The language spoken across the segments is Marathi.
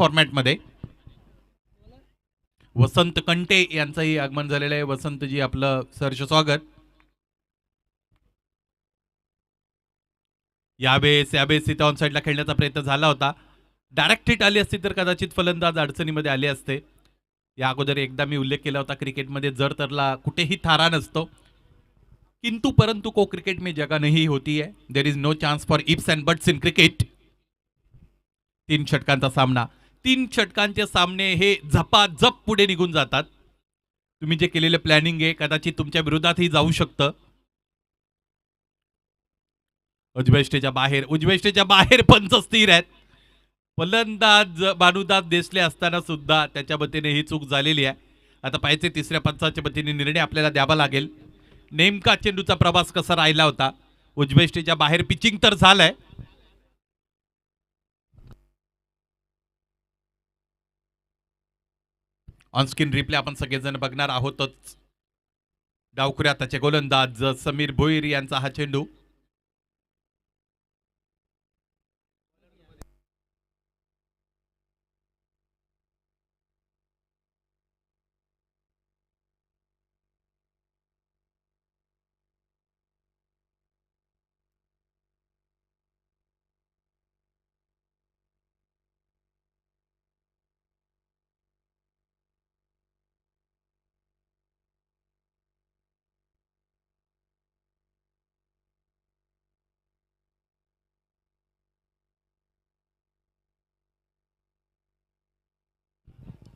फॉर्मॅटमध्ये वसंत कंटे यांचंही आगमन झालेलं आहे. वसंतजी आपलं सहर्ष स्वागत. यावेळेस इथं ऑन साईडला खेळण्याचा प्रयत्न झाला होता. डायरेक्ट हिट आली असती तर कदाचित फलंदाज अडचणीमध्ये आले असते. या अगोदर एकदा मी उल्लेख केला होता क्रिकेटमध्ये जर तरला कुठेही थारा नसतो, किंतु परंतु को क्रिकेट में जगह नहीं होती है. There is no chance for ifs and buts in cricket. 3 षटकांचा सामना, 3 षटकांचे सामने हे झपाझप पुढे निघून जातात. तुम्ही जे केलेलं प्लॅनिंग आहे कदाचित तुमच्या विरोधातही जाऊ शकतं. उजव्या स्टेजच्या बाहेर पंच स्थिर आहेत. फलंदाज भानुदास देसले असताना सुद्धा त्याच्या वतीने ही चूक झालेली आहे. आता पाहिजे तिसऱ्या पंचाच्या वतीने निर्णय आपल्याला द्यावा लागेल. नेमका चेंडूचा प्रवास कसा राहिला होता. उजव्या स्टेजच्या बाहेर पिचिंग तर झालंय. ऑनस्क्रीन रिप्ले आपण सगळेजण बघणार आहोतच. डावखुऱ्या त्याचे गोलंदाज समीर भोईर यांचा हा चेंडू.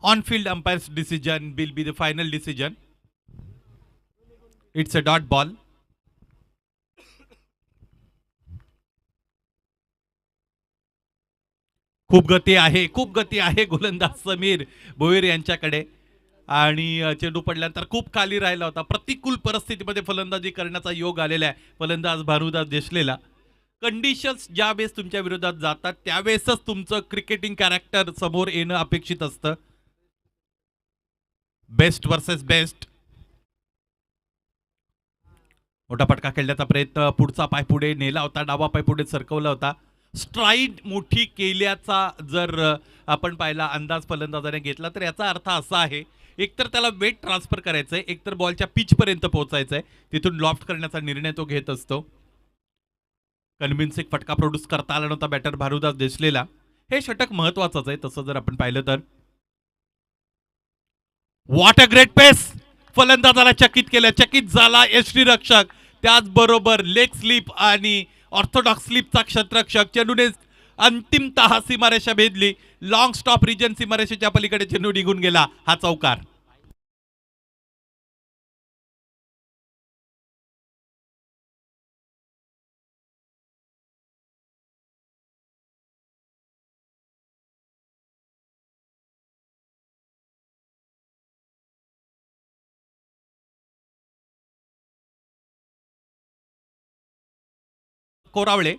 On field umpire's decision will be the final decision. It's a dot ball. खूप गती आहे गोलंदाज समीर भोईर यांच्याकडे. आणि चेंडू पडल्यानंतर खूप खाली राहिला होता. प्रतिकूल परिस्थितीमध्ये फलंदाजी करण्याचा योग आलेला आहे फलंदाज भानुदास देसलेला. कंडिशन्स ज्यावेळेस तुमच्या विरोधात जातात त्यावेळेसच तुमचं क्रिकेटिंग कॅरेक्टर समोर येणं अपेक्षित असतं. Best versus best. मोठा फटका खेळण्याचा प्रयत्न, पुढचा पाय पुढे नेला होता, डावा पाय पुढे सरकवला होता. स्ट्राईड मोठी केल्याचा जर आपण पाहिला अंदाज फलंदाजाने घेतला तर याचा अर्थ असा आहे एकतर त्याला वेट ट्रान्सफर करायचंय, एकतर बॉलच्या पिच पर्यंत पोहोचायचंय, तिथून लॉफ्ट करण्याचा निर्णय तो घेत असतो. कन्व्हिन्सिंग फटका प्रोड्यूस करता आला नव्हता बॅटर भानुदास देसलेला. हे षटक महत्वाचंच आहे तसं जर आपण पाहिलं तर. व्हॉट अ ग्रेट पेस. फलंदाजाला चकित झाला यष्टीरक्षक. त्याचबरोबर लेग स्लिप आणि ऑर्थोडॉक्स स्लिपचा क्षेत्ररक्षक. चेंडूने अंतिमतः सीमारेषा भेदली. लॉंग स्टॉप रिजन सीमारेषेच्या पलीकडे चेंडू निघून गेला. हा चौकार. कोरावळे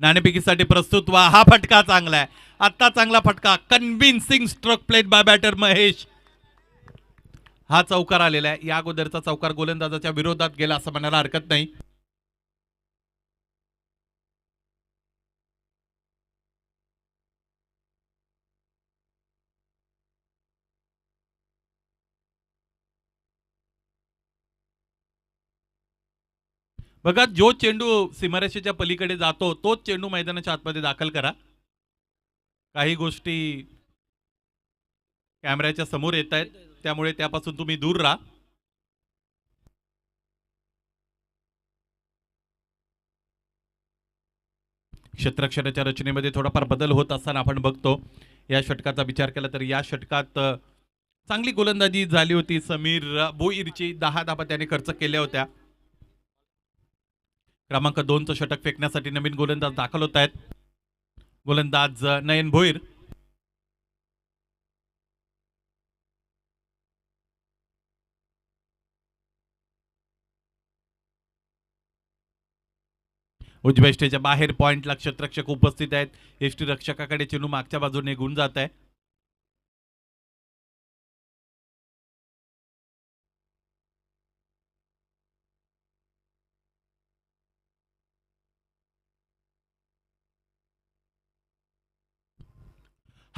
नाणेफेकीसाठी प्रस्तुत व्हा. हा फटका चांगला आहे. आता चांगला फटका. Convincing stroke played by batter Mahesh. हा चौकार आलेला आहे. या अगोदरचा चौकार गोलंदाजाच्या विरोधात गेला असं म्हणायला हरकत नाही. बघा जो चेंडू सीमारेषेच्या पलीकडे जातो तोच चेंडू मैदानाच्या आतमध्ये दाखल करा. काही गोष्टी कॅमेऱ्याच्या समोर येत आहेत त्यामुळे त्यापासून तुम्ही दूर राहा. क्षेत्ररक्षणाच्या रचनेमध्ये थोडाफार बदल होत असताना आपण बघतो. या षटकाचा विचार केला तर या षटकात चांगली गोलंदाजी झाली होती. समीर भोईरची 10 धावा त्याने खर्च केल्या होत्या. क्रमांक 2चं षटक फेकण्यासाठी नवीन गोलंदाज दाखल होत आहेत. गोलंदाज नयन भोईर. उजव्या यष्टीच्या बाहेर पॉइंटला क्षेत्ररक्षक उपस्थित आहेत. यष्टीरक्षकाकडे चेंडू मागच्या बाजूने निघून जात आहे.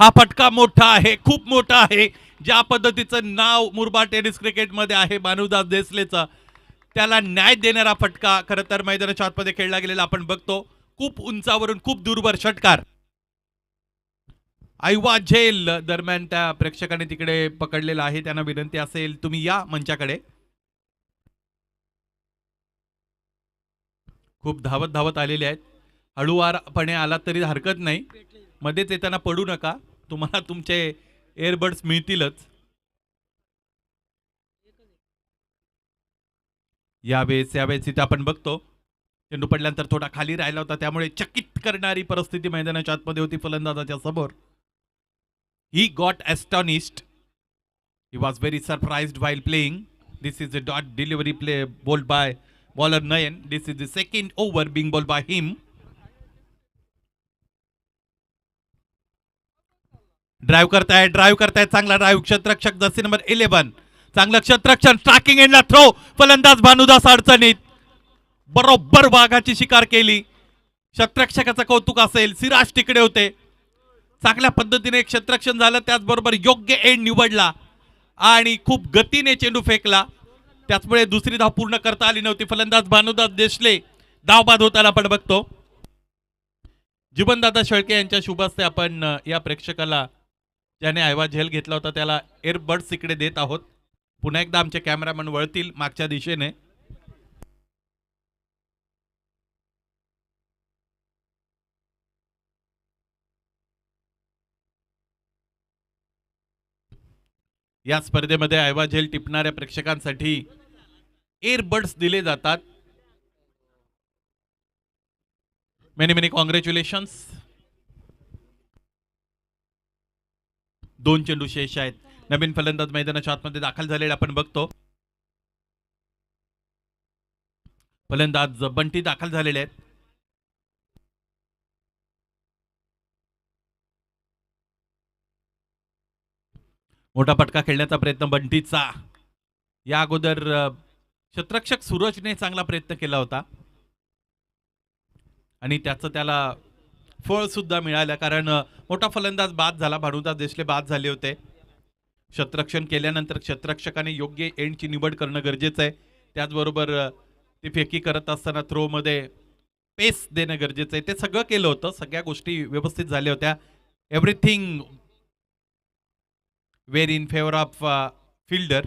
हा फटका मोठा आहे, खूप मोठा आहे. ज्या पद्धतीचं नाव मुरबाड टेनिस क्रिकेटमध्ये आहे भानुदास देसलेचं, त्याला न्याय देणारा फटका खरं तर मैदानाच्या आतमध्ये खेळला गेलेला आपण बघतो. खूप उंचावरून खूप दूरवर षटकार. आयवा झेल दरम्यान त्या प्रेक्षकाने तिकडे पकडलेला आहे. त्यांना विनंती असेल तुम्ही या मंचाकडे. खूप धावत धावत आलेले आहेत. हळूवारपणे आला तरी हरकत नाही. मध्येच येताना पडू नका. तुम्हाला तुमचे एअरबड्स मिळतीलच. यावेळेस इथे आपण बघतो चेंडू पडल्यानंतर थोडा खाली राहिला होता, त्यामुळे चकित करणारी परिस्थिती मैदानाच्या आतमध्ये होती फलंदाजाच्या समोर. He got astonished. He was very surprised while playing. This is a dot delivery play bowled by bowler Nayan. This is the second over being bowled by him. Drive करतायत चांगला ड्राईव्ह. क्षेत्ररक्षक जर्सी नंबर 11 चांगलं क्षेत्ररक्षण. ट्रॅकिंग एंडला थ्रो. फलंदाज भानुदास अडचणीत. बरोबर वाघाची शिकार केली. क्षेत्ररक्षकाचं कौतुक असेल. सिराज तिकडे होते. चांगल्या पद्धतीने क्षेत्ररक्षण झालं, त्याचबरोबर योग्य एंड निवडला आणि खूप गतीने चेंडू फेकला. त्याचमुळे दुसरी धाव पूर्ण करता आली नव्हती. फलंदाज भानुदास देसले धावबाद होताना आपण बघतो. जीवनदादा शेळके यांच्या शुभ हस्ते आपण या प्रेक्षकाला ज्याने आयवा झेल घेतला होता त्याला एअरबड्स इकडे देत आहोत. पुन्हा एकदा आमचे कॅमेरामन वळतील मागच्या दिशेने. या स्पर्धेमध्ये आयवा झेल टिपणाऱ्या प्रेक्षकांसाठी एअरबड्स दिले जातात. Many many congratulations. 2 चेंडू शेष आहेत. नवीन फलंदाज मैदानाच्या आतमध्ये दाखल झालेला आपण बघतो. फलंदाज बंटी दाखल झालेले आहेत. मोठा फटका खेळण्याचा प्रयत्न बंटीचा. या अगोदर क्षेत्ररक्षक सूरजने चांगला प्रयत्न केला होता आणि त्याचं त्याला फळ सुद्धा मिळालं, कारण मोठा फलंदाज बाद झाला. भानुदास देसले बाद झाले होते. क्षेत्ररक्षण केल्यानंतर क्षेत्ररक्षकाने योग्य एंडची निवड करणं गरजेचं आहे. त्याचबरोबर ती फेकी करत असताना थ्रोमध्ये पेस देणं गरजेचं आहे. ते सगळं केलं होतं. सगळ्या गोष्टी व्यवस्थित झाल्या होत्या. Everything very in favour of fielder.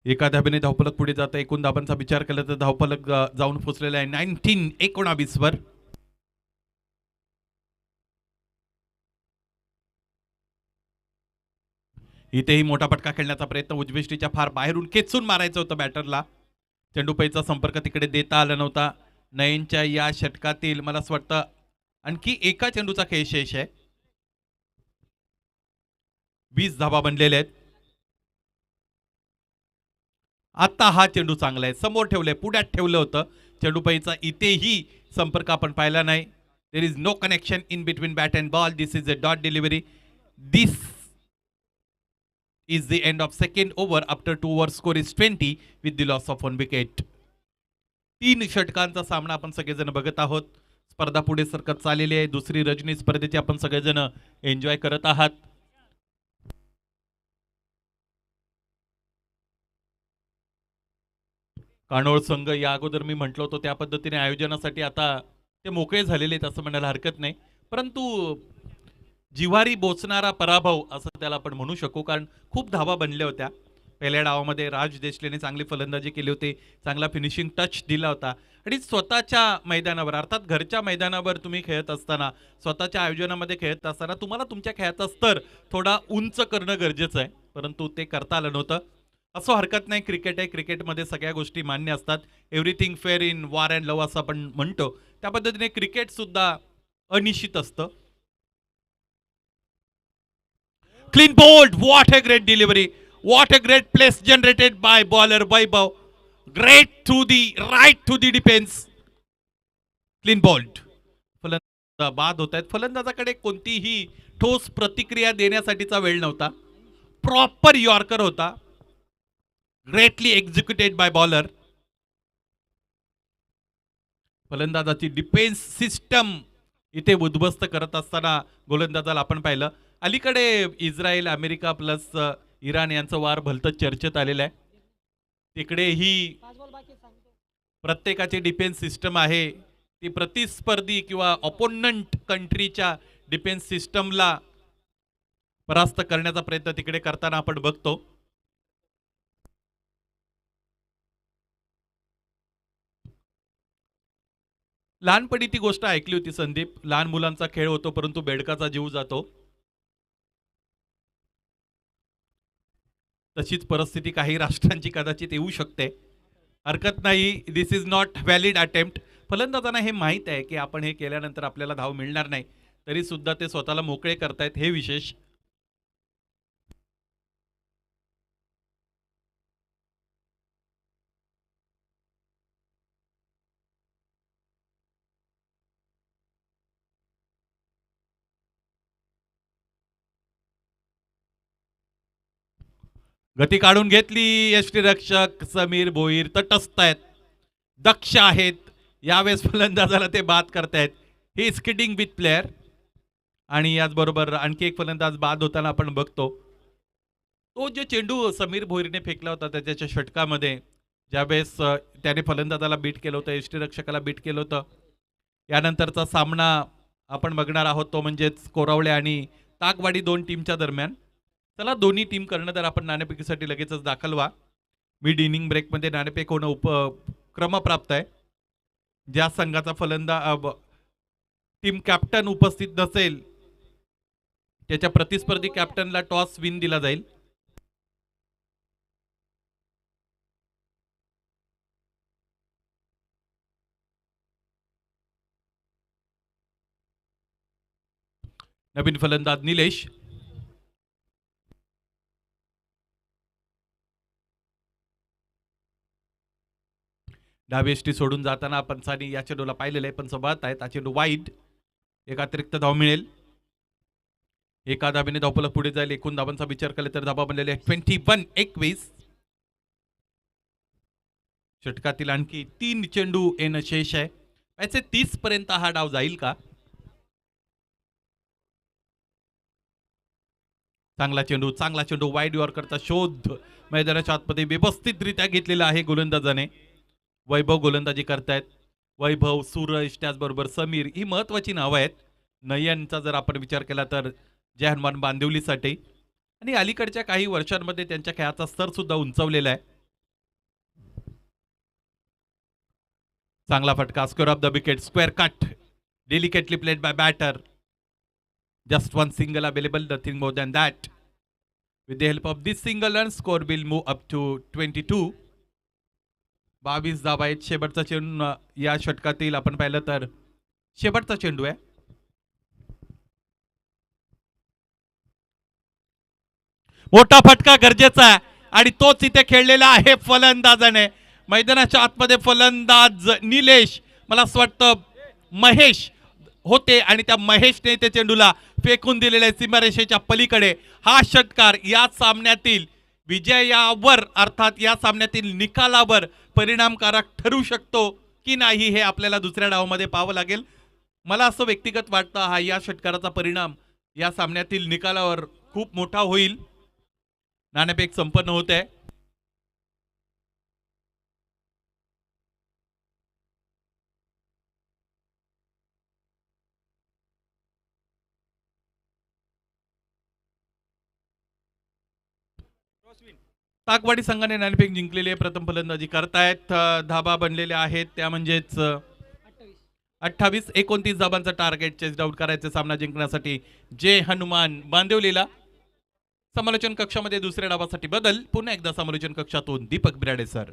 एका धाब्याने धावफलक पुढे जात. एकूण धाबांचा विचार केला तर धावफलक जाऊन पोचलेला आहे 19-19 वर. इथेही मोठा फटका खेळण्याचा प्रयत्न. उजविष्टीच्या फार बाहेरून खेचून मारायचं होतं बॅटरला. चेंडूपैचा संपर्क तिकडे देता आला नव्हता. नयनच्या या षटकातील मला असं वाटतं आणखी एका चेंडूचा खेळ शेष आहे. 20 धाबा बनलेले आहेत. आता हा चेंडू चांगला आहे. समोर ठेवलंय, पुढ्यात ठेवलं होतं. चेंडूपैचा इथेही संपर्क आपण पाहिला नाही. There is no connection in between bat and ball. This is a dot delivery. This is the end of second over after 2 overs score is 20 with the loss of 1 wicket. 3 षटकांचा सामना आपण सगळेजण बघत आहोत. स्पर्धा पुढे सरकत चाललेली आहे. दुसरी रजनी स्पर्धेची आपण सगळेजण एन्जॉय करत आहात. कानोळ संघ या अगोदर मी म्हटलो होतो त्या पद्धतीने आयोजनासाठी आता ते मोकळे झालेले आहेत असं म्हणायला हरकत नाही. परंतु जिव्हारी बोचणारा पराभव असं त्याला आपण म्हणू शकू, कारण खूप धावा बनल्या होत्या. पहिल्या डावामध्ये राज देशलेने चांगली फलंदाजी केली होती. चांगला फिनिशिंग टच दिला होता आणि स्वतःच्या मैदानावर अर्थात घरच्या मैदानावर तुम्ही खेळत असताना, स्वतःच्या आयोजनामध्ये खेळत असताना तुम्हाला तुमच्या खेळाचा स्तर थोडा उंच करणं गरजेचं आहे. परंतु ते करता आलं नव्हतं. असं हरकत नाही. क्रिकेट आहे. क्रिकेटमध्ये सगळ्या गोष्टी मान्य असतात. Everything fair in war and love असं आपण म्हणतो. त्या पद्धतीने क्रिकेट सुद्धा अनिश्चित असतं. Clean bowled. What a great delivery. What a great place generated by bowler Vaibhav. Great through the right to the defense. Clean bowled. फलंदाज बाद होत आहेत. फलंदाजाकडे कोणतीही ठोस प्रतिक्रिया देण्यासाठीचा वेळ नव्हता. प्रॉपर यॉर्कर होता. Greatly executed by bowler. फलंदाजाची डिफेन्स सिस्टम इथे उद्ध्वस्त करत असताना गोलंदाजाला आपण पाहिलं. अलीकडे इस्रायल, अमेरिका प्लस इराण यांचं वार भलतंच चर्चेत आलेलं आहे. तिकडे ही प्रत्येकाची डिफेन्स सिस्टम आहे ती प्रतिस्पर्धी किंवा ऑपोनंट कंट्रीच्या डिफेन्स सिस्टमला परास्त करण्याचा प्रयत्न तिकडे करताना आपण बघतो. लहानपणी ती गोष्ट ऐकली होती संदीप. लहान मुलांचा खेळ होतो परंतु बेडकाचा जीव जातो. तशीच परिस्थिती काही राष्ट्रांची कदाचित येऊ शकते. हरकत नाही. दिस इज नॉट व्हॅलिड अटेम्प्ट. फलंदाजांना हे माहीत आहे की आपण हे केल्यानंतर आपल्याला धाव मिळणार नाही, तरी सुद्धा ते स्वतःला मोकळे करतायत हे विशेष. गती काढून घेतली. यष्टीरक्षक समीर भोईर तटस्थ आहेत, दक्ष आहेत. यावेळेस फलंदाजाला ते बाद करतायत. He is kidding with player. आणि याचबरोबर आणखी एक फलंदाज बाद होताना आपण बघतो. तो जो चेंडू समीर भोईरने फेकला होता त्याच्या षटकामध्ये, ज्यावेळेस त्याने फलंदाजाला बीट केलं होतं, यष्टीरक्षकाला बीट केलं होतं, यानंतरचा सामना आपण बघणार आहोत तो म्हणजेच कोरावळे आणि ताकवाडी दोन टीमच्या दरम्यान. चला दोन्ही टीम कर्णधार आपण नाणेफेकीसाठी लगेचच दाखल व्हा. मिड इनिंग ब्रेकमध्ये नाणेफेक होणं क्रमप्राप्त आहे. ज्या संघाचा टीम कॅप्टन उपस्थित नसेल त्याच्या प्रतिस्पर्धी कॅप्टनला टॉस विन दिला जाईल. नवीन फलंदाज निलेश. डावी एष्टी सोडून जाताना पंचानी या चेंडूला पाहिलेलं आहे, पण संभाळत आहेत. हा चेंडू वाईड. एक अतिरिक्त धाव मिळेल. एका धाबेने धावफलक पुढे जाईल. एकूण धावांचा विचार केला तर धाबा बनलेले 21-21. षटकातील आणखी 3 चेंडू येणं शेष आहे. याचे 30 पर्यंत हा डाव जाईल का? चांगला चेंडू वाईड यॉर्करचा शोध मैदानाच्या आतमध्ये व्यवस्थितरित्या घेतलेला आहे गोलंदाजाने. वैभव गोलंदाजी करतायत. वैभव, सूरज, त्याचबरोबर समीर ही महत्वाची नावं आहेत. नयनचा जर आपण विचार केला तर जय हनुमान बांदिवलीसाठी. आणि अलीकडच्या काही वर्षांमध्ये त्यांच्या खेळाचा स्तर सुद्धा उंचावलेला आहे. चांगला फटका. Square of the wicket. Square cut. Delicately played by batter. Just one single available, nothing more than that. With the help of this single run, score will move up to 22. 22 धावा आहेत. शेवटचा चेंडू या षटकातील आपण पाहिलं तर शेवटचा चेंडू आहे. मोठा फटका गरजेचा आहे आणि तोच इथे खेळलेला आहे फलंदाजाने. मैदानाच्या आतमध्ये फलंदाज निलेश, मला असं वाटतं महेश होते आणि त्या महेशने त्या चेंडूला फेकून दिलेल्या सीमारेषेच्या पलीकडे. हा षटकार या सामन्यातील विजयावर अर्थात या सामन्यातील निकालावर परिणामकारक ठरू शकतो की नाही हे आपल्याला दुसऱ्या डावामध्ये पाहावं लागेल. मला असं व्यक्तिगत वाटतं हा या षटकाराचा परिणाम या सामन्यातील निकालावर खूप मोठा होईल. नाणेफेक संपन्न होत आहे. ताकवाडी संघाने नाणेफेक जिंकलेली आहे. प्रथम फलंदाजी करतायत. धाबा बनलेले आहेत त्या म्हणजेच 28-29 धाबांचा टार्गेट चेस आउट करायचं सामना जिंकण्यासाठी जय हनुमान बांदिवलीला. समालोचन कक्षामध्ये दुसऱ्या डावासाठी बदल. पुन्हा एकदा समालोचन कक्षातून दीपक बिराडे सर.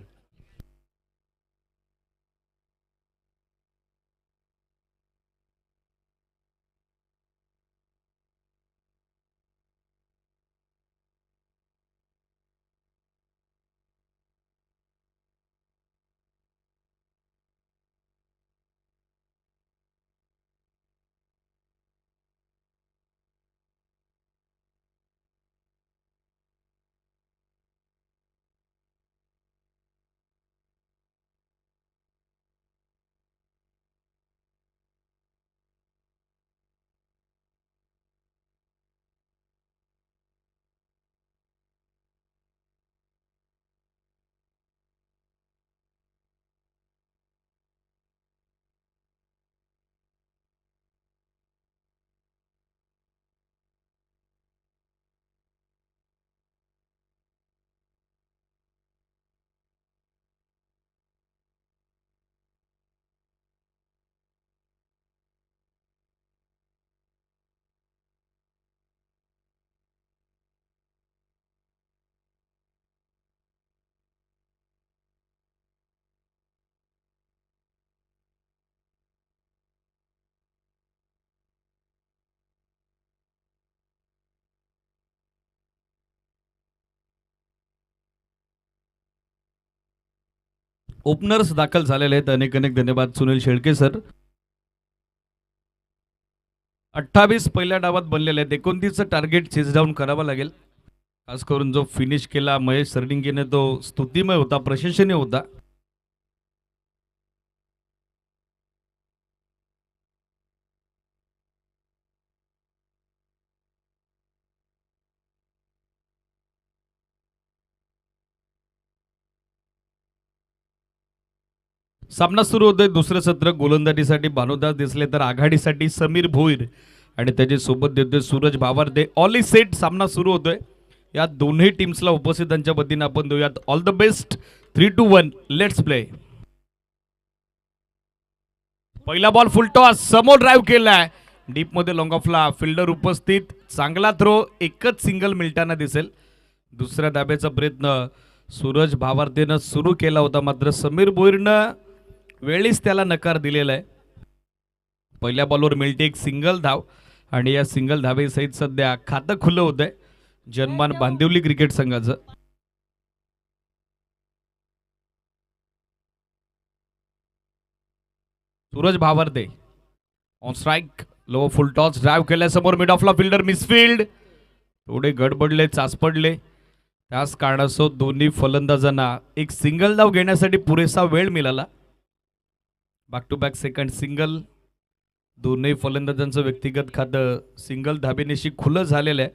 ओपनर्स दाखल झालेले आहेत. अनेक अनेक धन्यवाद सुनील शेळके सर. 28 पहिल्या डावात बनलेले आहेत. 29चं टार्गेट चेस डाऊन करावं लागेल. खास करून जो फिनिश केला महेश सरडिंगेने तो स्तुतिमय होता, प्रशंसनीय होता. सामना सुरू होतोय. दुसरं सत्र गोलंदाजीसाठी भानुदास दिसले तर आघाडीसाठी समीर भोईर आणि त्याच्या सोबत देतोय Suraj Bhavarde. All is set. सामना सुरू होतोय. या दोन्ही टीम्सला उपस्थितांच्या वतीने आपण देऊयात all the best. 3-1 let's play. पहिला बॉल फुल टॉस समोर ड्राईव्ह केलाय. डीप मध्ये लॉंग ऑफला फिल्डर उपस्थित. चांगला थ्रो. एकच सिंगल मिळताना दिसेल. दुसऱ्या धाब्याचा प्रयत्न सूरज भावार्देनं सुरू केला होता, मात्र समीर भोईरनं वेळीच त्याला नकार दिलेला आहे. पहिल्या बॉलवर मिळते एक सिंगल धाव आणि या सिंगल धावेसहित सध्या खातं खुलं होतंय जनमान बांदिवली क्रिकेट संघाचं. Suraj Bhavarde on strike. Low full toss drive केल्यासमोर मिड ऑफला फिल्डर मिसफिल्ड. थोडे गडबडले, चाचपडले. त्याच कारणास्तव दोन्ही फलंदाजांना एक सिंगल धाव घेण्यासाठी पुरेसा वेळ मिळाला. Back to back second single. दोन्ही फलंदाजांचं व्यक्तिगत खातं सिंगल धाबेनिशी खुलं झालेलं आहे.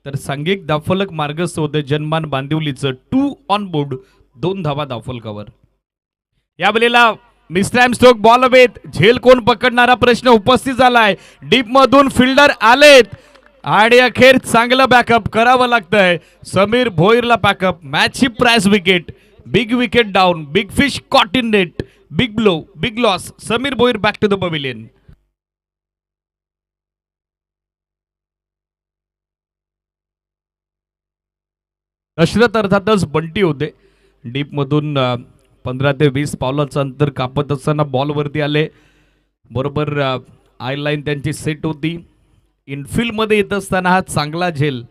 तर सांघिक धावफलक मार्गस्थ होते जनमान बांदिवलीचं. 2 ऑन बोर्ड, 2 धावा धावफलकावर. या वेळेला मिसटाइम स्ट्रोक बॉल हवेत. झेल कोण पकडणारा प्रश्न उपस्थित झालाय. डीप मधून फिल्डर आलेत आणि अखेर चांगलं बॅकअप करावं लागतंय समीर भोईरला. बॅकअप मॅचची prize wicket. Big wicket down. Big fish caught in net. Big blow, big loss. Sameer Bhoir back to the pavilion. Dashrath अर्थातच बंटी होते. डीप मधून 15 ते 20 पावलाचं अंतर कापत असताना बॉलवरती आले. बरोबर आय लाईन त्यांची सेट होती. इनफिल्ड मध्ये येत असताना हा चांगला झेल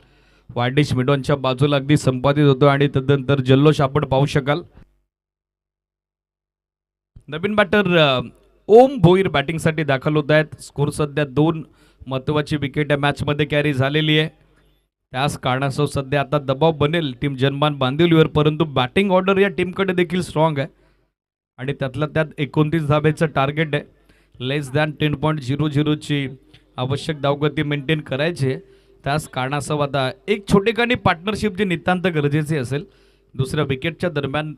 वायडिश मिडॉनच्या बाजूला अगदी संपादित होतो आणि तदनंतर जल्लोष आपण पाहू शकाल. नवीन बॅटर ओम भोईर बॅटिंगसाठी दाखल होत आहेत. स्कोर सध्या 2 महत्वाची विकेट या मॅच मध्ये कॅरी झालेली आहे. त्याच कारणास्तव सध्या आता दबाव बनेल टीम जनमान बांदिवलीवर, परंतु बॅटिंग ऑर्डर या टीमकडे देखील स्ट्रॉंग आहे आणि त्यातल्या त्यात 29 धाब्याचं टार्गेट आहे. लेस दॅन 10.00 ची आवश्यक धावगती मेंटेन करायची. त्याच कारणास्तव आता एक छोटेखानी पार्टनरशिप जी नितांत गरजेची असेल. दुसऱ्या विकेटच्या दरम्यान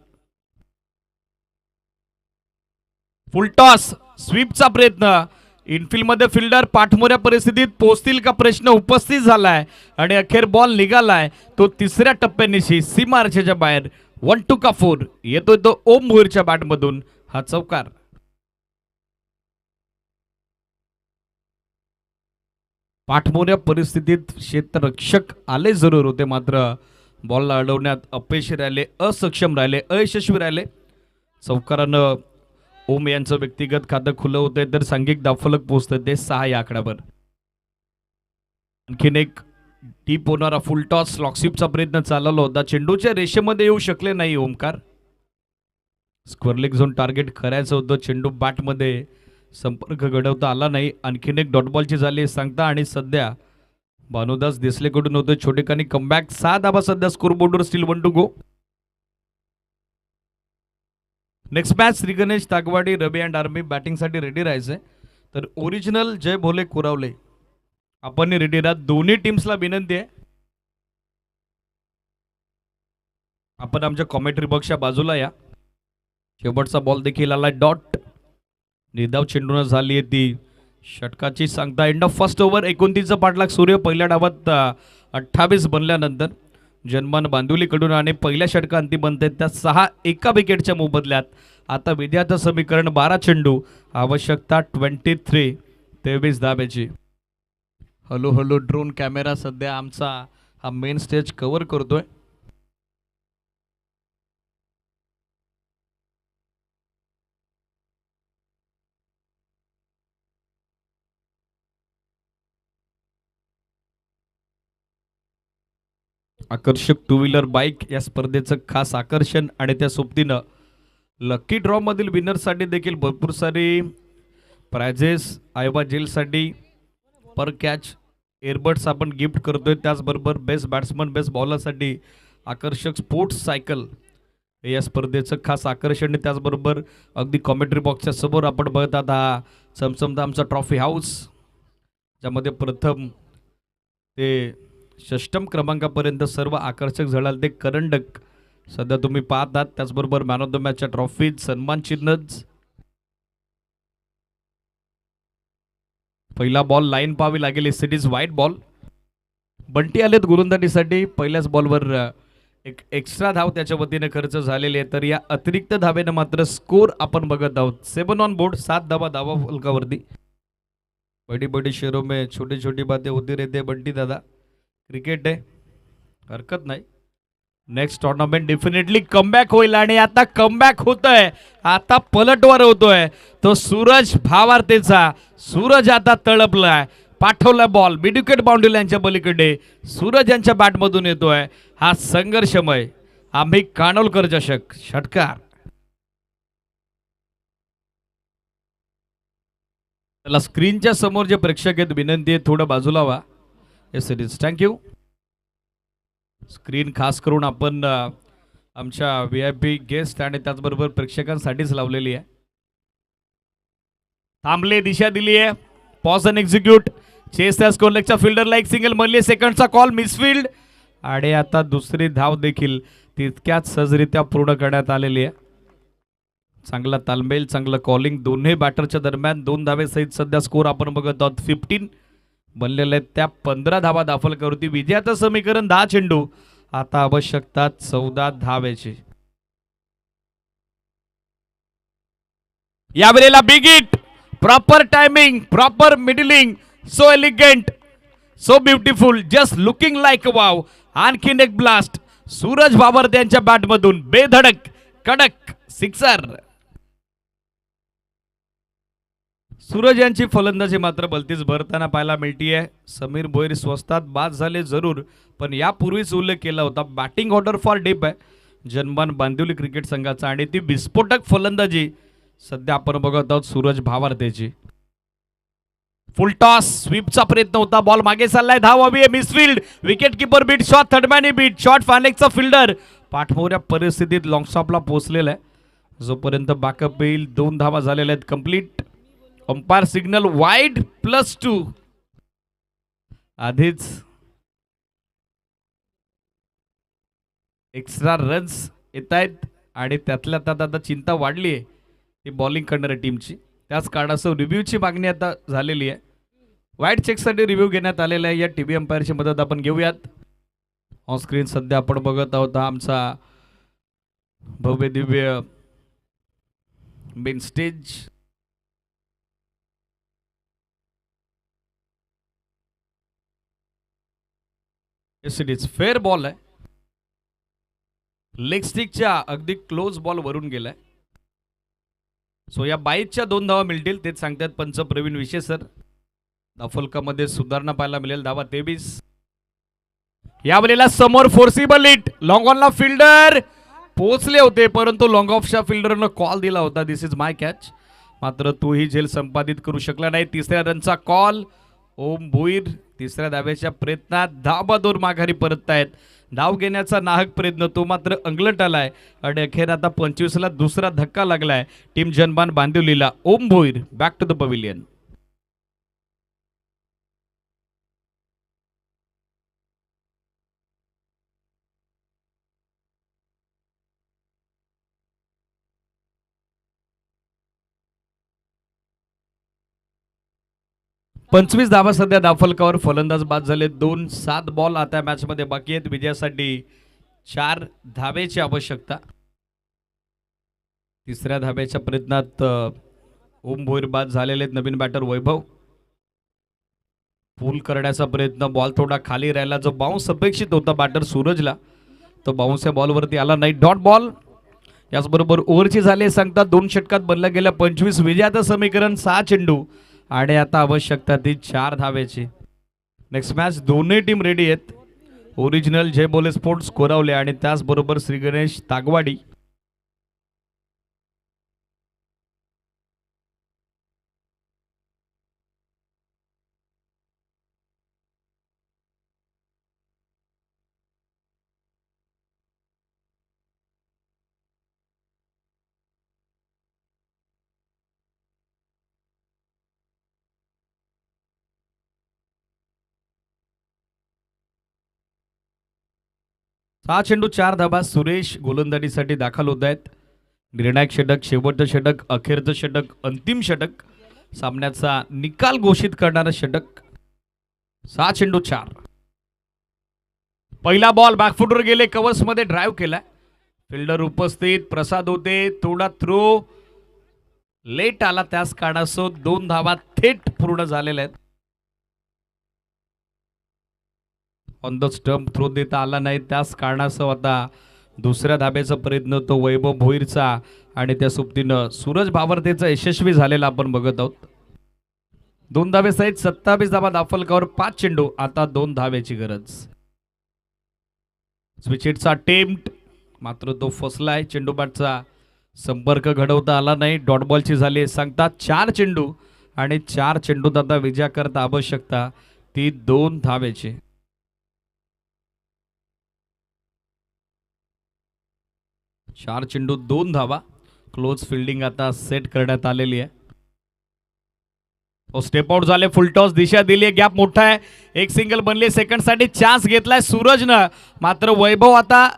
फुल टॉस स्वीपचा प्रयत्न. इनफिल्ड मध्ये फिल्डर पाठमोऱ्या परिस्थितीत पोहोचतील का प्रश्न उपस्थित झालाय आणि अखेर बॉल निघालाय तो तिसऱ्या टप्प्यानिशी सीमारेषेच्या बाहेर. 1-2 का 4 येतोय तो ओम भोईरच्या बॅटमधून हा चौकार. पाठमोऱ्या परिस्थितीत क्षेत्ररक्षक आले जरूर होते, मात्र बॉलला अडवण्यात अपयशी राहिले, असक्षम राहिले, अयशस्वी राहिले. चौकारानं ओम यांचं व्यक्तिगत खातं खुलं होतंय तर सांघिक धावफलक पोहोचतंय ते 6 या आकड्यावर. आणखीन एक डीप होणारा फुल टॉस लॉकस्वीपचा प्रयत्न चालवला होता. चेंडूच्या रेषेमध्ये येऊ शकले नाही ओमकार. स्क्वेअरलेग झोन टार्गेट करायचं होतं. चेंडू बॅटमध्ये संपर्क घडवता आला नाही. आणखीन एक डॉट बॉलची झाली सांगता आणि सध्या भानुदास देसलेकडून होतं छोटेखानी कमबॅक. 6 धाबा सध्या स्कोर बोर्डवर. Still 1 to go. नेक्स्ट मॅच श्री गणेश तागवाडी रवी अँड आर्मी बॅटिंगसाठी रेडी राहायचंय. तर ओरिजिनल जय भोले कुरावले आपण रेडी राहत. दोन्ही टीम्सला विनंती आहे आपण आमच्या कॉमेंट्री बॉक्सच्या बाजूला या. शेवटचा बॉल देखील आला डॉट. निर्धाव चेंडून झाली आहे ती षटकाची सांगता. End of first over. 29चा पाठलाग सूर्य पहिल्या डावात 28 बनल्यानंतर जनमान बांदिवलीकडून आणि पहिल्या षटका अंतिम बनते त्या 6 एका विकेटच्या मोबदल्यात. आता विद्यार्थी समीकरण 12 चेंडू आवश्यकता 23 धाब्याची. हळू हळू ड्रोन कॅमेरा सध्या आमचा हा मेन स्टेज कव्हर करतोय. आकर्षक 2 व्हीलर बाईक या स्पर्धेचं खास आकर्षण आणि त्या सोबतीनं लकी ड्रॉ मधील विनरसाठी देखील भरपूर सारी प्राइजेस आयबा जेलसाठी पर कॅच एअरबड्स आपण गिफ्ट करतोय. त्याचबरोबर बेस्ट बॅट्समन बेस्ट बॉलरसाठी आकर्षक स्पोर्ट्स सायकल हे या स्पर्धेचं खास आकर्षण आहे. त्याचबरोबर अगदी कॉमेंट्री बॉक्सच्या समोर आपण बघतात हा चमचमता आमचा ट्रॉफी हाऊस, ज्यामध्ये प्रथम ते षष्टम क्रमांकापर्यंत सर्व आकर्षक झळाल ते करंडक सध्या तुम्ही पाहतात. त्याचबरोबर मॅन ऑफ द मॅचच्या ट्रॉफीज, सन्मान चिन्हच. पहिला बॉल लाईन पाहावी लागेल. एससीडीज व्हाईट बॉल. बंटी आलेत गोलंदाजीसाठी. पहिल्याच बॉलवर एक एक्स्ट्रा धाव त्याच्या वतीने खर्च झालेली आहे. तर या अतिरिक्त धावेनं मात्र स्कोर आपण बघत आहोत 7 ऑन बोर्ड, 7 धावा धावा फलकावरती. बडी बडी शहरों में छोटी छोटी बातें होती रहती बंटी दादा. क्रिकेट आहे, हरकत नाही. नेक्स्ट टुर्नामेंट डेफिनेटली कमबॅक होईल आणि आता कमबॅक होतोय, आता पलटवार होतोय तो सूरज भावार्थेचा. सूरज आता तळपलाय, पाठवला बॉल मिड विकेट बाउंड्री लाईनच्या पलीकडे. सूरज यांच्या बॅटमधून येतोय हा संघर्षमय आम्ही कानोलकर चषक. षटकार. त्याला स्क्रीनच्या समोर जे प्रेक्षक आहेत विनंती आहे थोडं बाजूला व्हा. Yes series thank you. स्क्रीन खास करून आपण आमच्या VIP गेस्ट आणि त्याचबरोबर प्रेक्षकांसाठीच लावलेली आहे. थांबले, दिशा दिली आहे. Pause and execute. चेस त्या स्कोर लेगच्या फिल्डरला एक सिंगल म्हणले. सेकंडचा कॉल मिसफिल्ड आणि आता दुसरी धाव देखील तितक्याच सहजरित्या पूर्ण करण्यात आलेली आहे. चांगला तालमेल, चांगलं कॉलिंग दोन्ही बॅटरच्या दरम्यान. 2 धावेसहित सध्या स्कोर आपण बघत आहोत 15 बनलेले आहेत. त्या 15 धावा दाखल विजयाचं समीकरण 10 चेंडू. आता आवश्यकता 14 धावेची. यावेळेला big hit, proper timing, proper middling, so elegant, so beautiful, just looking like wow. आणखीन एक ब्लास्ट सूरज भावार्थी यांच्या बॅटमधून. बेधडक कडक सिक्सर. सूरज यांची फलंदाजी मात्र भलतीच भरताना पाहायला मिळतीये. समीर भोईर स्वस्तात बाद झाले जरूर, पण यापूर्वीच उल्लेख केला होता बॅटिंग ऑर्डर फार डीप आहे जनमान बांदिवली क्रिकेट संघाचा आणि ती विस्फोटक फलंदाजी सध्या आपण बघत आहोत सूरज भावार्थेची. फुल टॉस, स्वीपचा प्रयत्न होता, बॉल मागे चाललाय, धाव हवी आहे, misfield. Wicket keeper beat, shot थर्डमॅनी बीट, शॉट फायलेक्सचा फिल्डर पाठमोऱ्या परिस्थितीत लॉंग स्टॉपला पोहोचलेला आहे. जोपर्यंत बॅकअप येईल 2 धावा झालेल्या आहेत कंप्लीट. Umpire signal wide +2. आधीच एक्स्ट्रा रन्स येत आहेत आणि त्यातल्या त्यात आता चिंता वाढली आहे ती बॉलिंग करणाऱ्या टीमची. त्याच कारणास्तव रिव्ह्यूची मागणी आता झालेली आहे. वाईड चेकसाठी रिव्ह्यू घेण्यात आलेला आहे. या टीव्ही अंपायरची मदत आपण घेऊयात. ऑन स्क्रीन सध्या आपण बघत आहोत हा आमचा भव्य Divya main stage. It is fair ball आहे. लेग स्टिकच्या अगदी क्लोज बॉल वरून गेलाय. सो या 22च्या 2 धावा मिळतील तेच सांगतात पंच प्रवीण विशेसर. धावफलकामध्ये सुधारणा पाहायला मिळेल. धावा 23. यावेळेला समोर फोर्सिबल हिट, लॉंग ऑनला फिल्डर पोहोचले होते परंतु लॉंग ऑफच्या फिल्डरनं कॉल दिला होता दिस इज माय कॅच. मात्र तोही झेल संपादित करू शकला नाही. 3ऱ्या रनचा कॉल. ओम भोईर 3ऱ्या धावेच्या प्रयत्नात धाबादोर माघारी परततायत. धाव घेण्याचा नाहक प्रयत्न तो मात्र अंगलट आलाय आणि अखेर आता 25ला दुसरा धक्का लागलाय टीम जनमान बांदिवलीला. Om Bhoir back to the pavilion. पंचवीस धावा सध्या धावफलकावर. फलंदाज बाद झाले 2. 7 बॉल आता मॅच मध्ये बाकी आहेत. विजयासाठी 4 धावेची आवश्यकता. 3ऱ्या धावेच्या प्रयत्नात ओम भोईर बाद झालेले आहेत. नवीन बॅटर वैभव पूल करण्याचा प्रयत्न. बॉल थोडा खाली राहिला. जो बाउन्स अपेक्षित होता बॅटर सूरजला तो बाउन्स या बॉलवरती आला नाही. Dot ball. याचबरोबर ओव्हरची झाले सांगता 2 षटकात बनल्या गेल्या 25. विजयाचं समीकरण 6 चेंडू आणि आता आवश्यकता ती 4 धावेची. नेक्स्ट मॅच दोन्ही टीम रेडी आहेत. ओरिजिनल जय बोले स्पोर्ट्स कोरावले आणि त्याचबरोबर श्री गणेश तागवाडी. 6 चेंडू 4 धाबा. सुरेश गोलंदाजीसाठी दाखल होत आहेत. निर्णायक षटक, शेवटचं षटक, अखेरचं षटक, अंतिम षटक, सामन्याचा निकाल घोषित करणारं षटक. 6 चेंडू 4. पहिला बॉल बॅकफुटवर गेले, कव्हर्स मध्ये ड्राईव्ह केलाय. फिल्डर उपस्थित, प्रसाद होते, थोडा थ्रो लेट आला, त्याच कारणास्तव 2 धावा थेट पूर्ण झालेल्या आहेत. ऑन द स्टंप थ्रो देता आला नाही, त्याच कारणास्तव आता दुसऱ्या धाब्याचा प्रयत्न तो वैभव भोईरचा आणि त्या सोबतीनं सूरज भावर्तेचा यशस्वी झालेला आपण बघत आहोत. 2 धाबे सहित 27 धाबा दाफलकावर. 5 चेंडू, आता 2 धाब्याची गरज. स्विचिटचा अटेम्प्ट मात्र तो फसलाय. चेंडू बॅटचा संपर्क घडवता आला नाही. डॉट बॉलची झाली सांगतात 4 चेंडू आणि 4 चेंडूत आता विजया करता आवश्यकता ती 2 धावेची. चार चेंडू 2 धावा. क्लोज फिल्डिंग आता सेट करण्यात आलेली आहे. स्टेप आउट झाले, फुल टॉस दिशा दिली, गॅप मोठा आहे, एक सिंगल बनले, सेकंड साठी चान्स घेतलाय सूरजनं. मात्र वैभव आता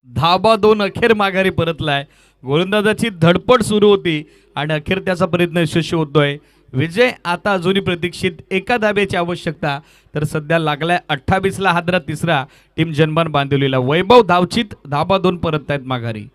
धाबा 2 अखेर माघारी परतलाय. गोलंदाजाची धडपड सुरू होती आणि अखेर त्याचा प्रयत्न यशस्वी होतोय. विजय आता अजूनही प्रतीक्षित. एका धाब्याची आवश्यकता, तर सध्या लागलाय 28ला हादरा तिसरा टीम जनमान बांधिवलीला. वैभव धावचित, धाबा 2 परत आहेत माघारी.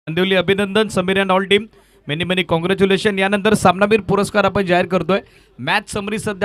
बांदिवली अभिनंदन. Sameer and all team many many congratulation. यानंतर सामनावीर पुरस्कार आपण जाहीर करतोय. मॅच समरी सध्या